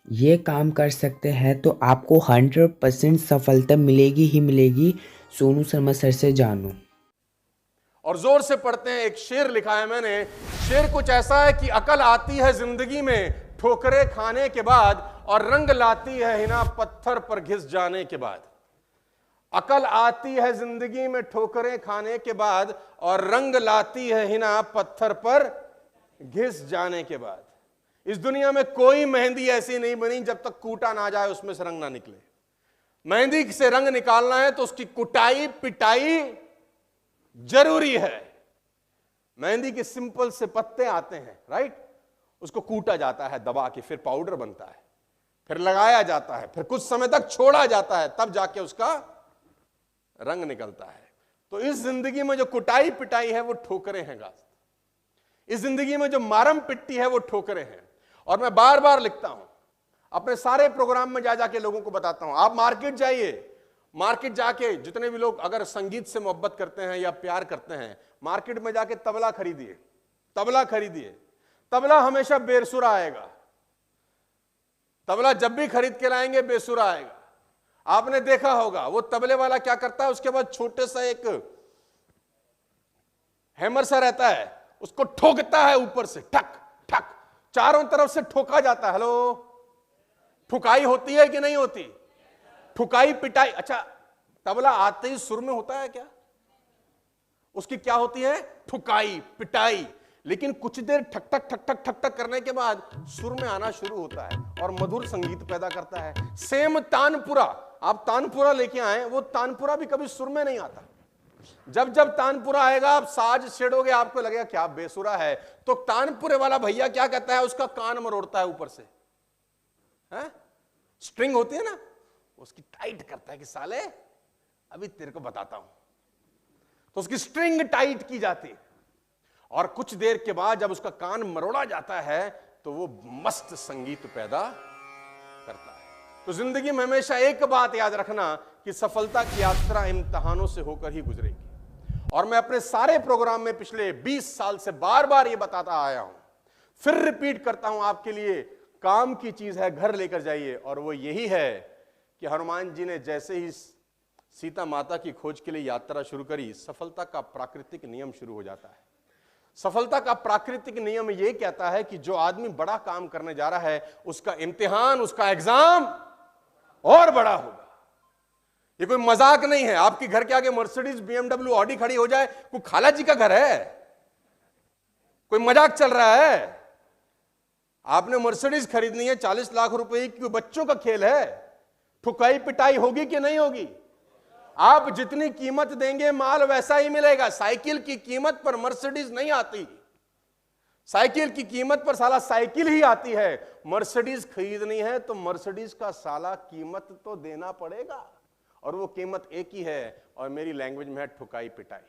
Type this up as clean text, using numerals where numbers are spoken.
ये काम कर सकते हैं तो आपको 100% सफलता मिलेगी ही मिलेगी। सोनू शर्मा सर से जानो। और जोर से पढ़ते हैं। एक शेर लिखा है मैंने। शेर कुछ ऐसा है कि अकल आती है जिंदगी में ठोकरें खाने के बाद, और रंग लाती है हिना पत्थर पर घिस जाने के बाद। अकल आती है जिंदगी में ठोकरें खाने के बाद, और रंग लाती है हिना पत्थर पर घिस जाने के बाद। इस दुनिया में कोई मेहंदी ऐसी नहीं बनी जब तक कूटा ना जाए उसमें से रंग ना निकले। मेहंदी से रंग निकालना है तो उसकी कुटाई पिटाई जरूरी है। मेहंदी के सिंपल से पत्ते आते हैं, राइट, उसको कूटा जाता है दबा के, फिर पाउडर बनता है, फिर लगाया जाता है, फिर कुछ समय तक छोड़ा जाता है, तब जाके उसका रंग निकलता है। तो इस जिंदगी में जो कुटाई पिटाई है वो ठोकरें हैं गाज। इस जिंदगी में जो मारम पिट्टी है वो ठोकरें हैं। और मैं बार बार लिखता हूं, अपने सारे प्रोग्राम में जा जाके लोगों को बताता हूं, आप मार्केट जाइए, मार्केट जाके जितने भी लोग अगर संगीत से मोहब्बत करते हैं या प्यार करते हैं, मार्केट में जाके तबला खरीदिए, तबला खरीदिए। तबला हमेशा बेसुरा आएगा। तबला जब भी खरीद के लाएंगे बेसुरा आएगा। आपने देखा होगा वो तबले वाला क्या करता है, उसके बाद छोटे सा एक हैमर सा रहता है, उसको ठोकता है ऊपर से, ठक ठक, चारों तरफ से ठोका जाता है। हेलो, ठुकाई होती है कि नहीं होती? ठुकाई पिटाई। अच्छा, तबला आते ही सुर में होता है क्या? उसकी क्या होती है? ठुकाई पिटाई। लेकिन कुछ देर ठक ठक ठक ठक ठक ठक करने के बाद सुर में आना शुरू होता है और मधुर संगीत पैदा करता है। सेम तानपुरा, आप तानपुरा लेके आए, वो तानपुरा भी कभी सुर में नहीं आता। जब जब तानपुरा आएगा आप साज छेड़ोगे, आपको लगेगा क्या बेसुरा है। तो तानपुरे वाला भैया क्या कहता है, उसका कान मरोड़ता है ऊपर से, है? स्ट्रिंग होती है ना, उसकी टाइट करता है कि साले अभी तेरे को बताता हूं। तो उसकी स्ट्रिंग टाइट की जाती है और कुछ देर के बाद जब उसका कान मरोड़ा जाता है तो वो मस्त संगीत पैदा करता है। तो जिंदगी में हमेशा एक बात याद रखना कि सफलता की यात्रा इम्तिहानों से होकर ही गुजरेगी। और मैं अपने सारे प्रोग्राम में पिछले 20 साल से बार बार ये बताता आया हूं, फिर रिपीट करता हूं आपके लिए, काम की चीज है घर लेकर जाइए। और वो यही है कि हनुमान जी ने जैसे ही सीता माता की खोज के लिए यात्रा शुरू करी, सफलता का प्राकृतिक नियम शुरू हो जाता है। सफलता का प्राकृतिक नियम यह कहता है कि जो आदमी बड़ा काम करने जा रहा है उसका इम्तिहान, उसका एग्जाम और बड़ा होगा। ये कोई मजाक नहीं है। आपके घर के आगे मर्सिडीज, बीएमडब्ल्यू, ऑडी खड़ी हो जाए, कोई खाला जी का घर है? कोई मजाक चल रहा है? आपने मर्सिडीज खरीदनी है 40 लाख रुपए की, बच्चों का खेल है। ठुकाई पिटाई होगी कि नहीं होगी? आप जितनी कीमत देंगे माल वैसा ही मिलेगा। साइकिल की कीमत पर मर्सिडीज नहीं आती, साइकिल की कीमत पर साला साइकिल ही आती है। मर्सिडीज खरीदनी है तो मर्सिडीज का साला कीमत तो देना पड़ेगा, और वो कीमत एक ही है, और मेरी लैंग्वेज में है ठुकाई पिटाई।